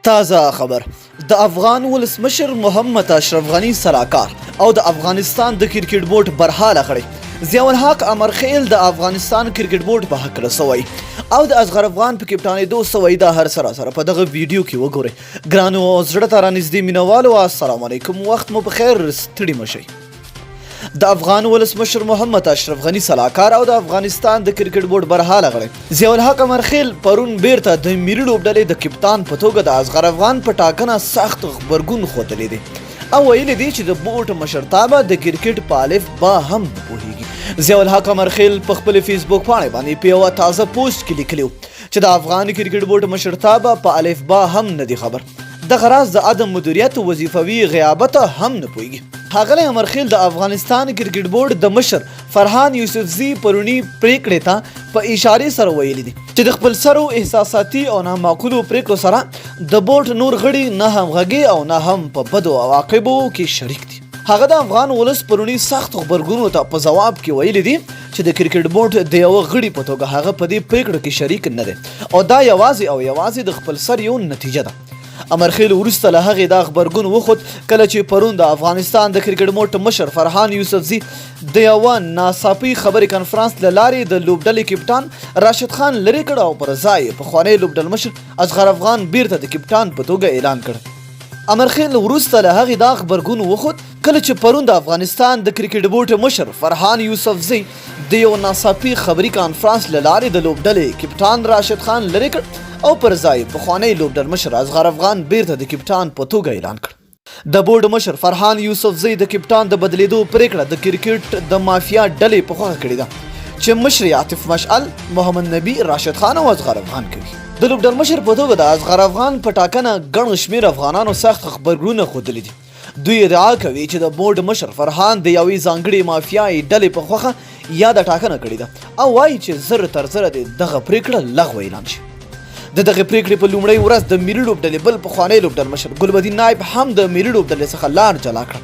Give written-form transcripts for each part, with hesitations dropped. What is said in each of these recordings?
تازه خبر د افغان ولسمشر محمد اشرف غنی سلاکار او د افغانستان د کرکټ بورډ برحاله غړي ضیاء الحق امرخیل د افغانستان کرکټ بورډ په حق رسوي او د اصغر افغان په کپټانۍ دو سوي د هر سره په دغه ویډیو کې وګورئ ګرانو زړه ته رانږدې مینوالو السلام علیکم وخت مو بخیر ستړي مشئ د افغان ولسمشر محمد اشرف غنی سلاکار او د افغانستان د کرکټ بورډ برحاله غړي ضیاء الحق امرخیل پرون بیرته د ملي لوبډلې د کپتان په توګه د اصغر افغان په ټاکنه سخت غبرګون ښودلی دی او ویلي دی چې د بورډ مشرتابه د کرکټ په الف با هم نه پوهیږي ضیاء الحق امرخیل په خپل فیسبوک پاڼې باندې په یوه تازه پوسټ کې لیکلی چې د افغان کرکټ بورډ مشرتابه په الف با هم نه دی خبر دغه راز د عدم مدیریت وظیفوي غیابت هم نه پوهیږي ښاغلی امرخیل د افغانستان کرکټ بورډ د مشر فرحان یوسفزي پرونی پریکړې ته په اشارې سره ویلي دي چې د خپل سرو احساساتي او نامعقولو پریکړو سره د بورډ نور غړي نه همغږي او نه هم په بدو عواقبو کې شریک دي هغه د افغان ولس پرونی سخت غبرګونو ته په ځواب کې ویلي دي چې د کرکټ بورډ د یوه غړي په توګه هغه په دې پریکړو کې شریک نه دی او دا یوازې د خپل سر یو نتیجه ده امرخیل وروسته له هغې دا غبرګون وښود کله چې پرون د افغانستان د کرکټ بورډ مشر فرحان یوسفزي د یوه ناڅاپي خبري کنفرانس له لارې د لوبډلې کپټان راشد خان لرې کړ او پر ځای پخوانی لوبډل مشر اصغر افغان بیرته د کپټان په توګه اعلان کړ امرخیل وروسته له هغې دا غبرګون وښود کله چې پرون د افغانستان د کرکټ بورډ مشر فرحان یوسفزي د یو ناڅاپي خبري کنفرانس له لارې د لوبډلې کپټان راشد خان لرې کړ او پر ځای پخوانی لوبډل مشر اصغر افغان بیرته د کپټان په توګه اعلان کړ د بورډ مشر فرحان یوسفزي د کپټان د بدلیدو پریکړه د کرکټ د مافیا ډلې په خوښه کړې ده چې مشر عاطف مشعل محمد نبی راشد خان او اصغر افغان کوي د لوبډل مشر په توګه د اصغر افغان په ټاکنه ګڼ شمېر افغانانو سخت خبرګونونه ښودلي دي دوی ادعا کوي چې د بورډ مشر فرحان د یوې ځانګړې مافیایي ډلې په خوښه یا د ټاکنه کړې ده او وایي چې زر تر زره د دغه پریکړه لغوه اعلان شي د دغه پریکړې په لومړۍ ورځ د ملي لوبډلې بل پخوانی لوبډل مشر ګلبدین نایب هم د ملي لوبډلې څخه لار جلا کړه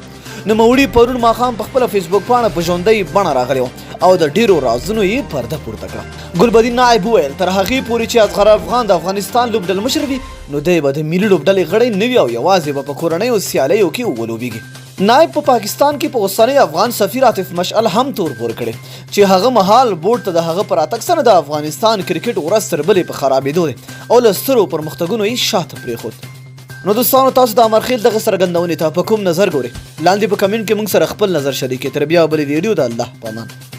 نوموړي پرون ماښام په خپله فیسبوک پاڼه په ژوندۍ بڼه راغلی او د ډیرو رازونو یې پرده پورته کړه ګلبدین نایب وویل تر هغې پورې چې اصغر افغان د افغانستان لوبډل مشر وي نو دی به د ملي لوبډلې غړی نه وي او یوازې به په کورنیو سیالیو کې ولوبیږي نایب په پاکستان کې په اوسنی افغان سفیر عاطف مشعل هم تور پور کړی چې هغه مهال بورډ ته د هغه پر راتګ سره د افغانستان کرکټ ورځ تر بلې په خرابېدو دی او له سترو پرمختګونو یې شاته پرېښود نو دوستانو تاسو د امرخیل دغه څرګندونې ته په کوم نظر ګورئ لاندې په کمنټ کې موږ سره خپل نظر شریکئ تر بیا بلې ویډیو د الله په امان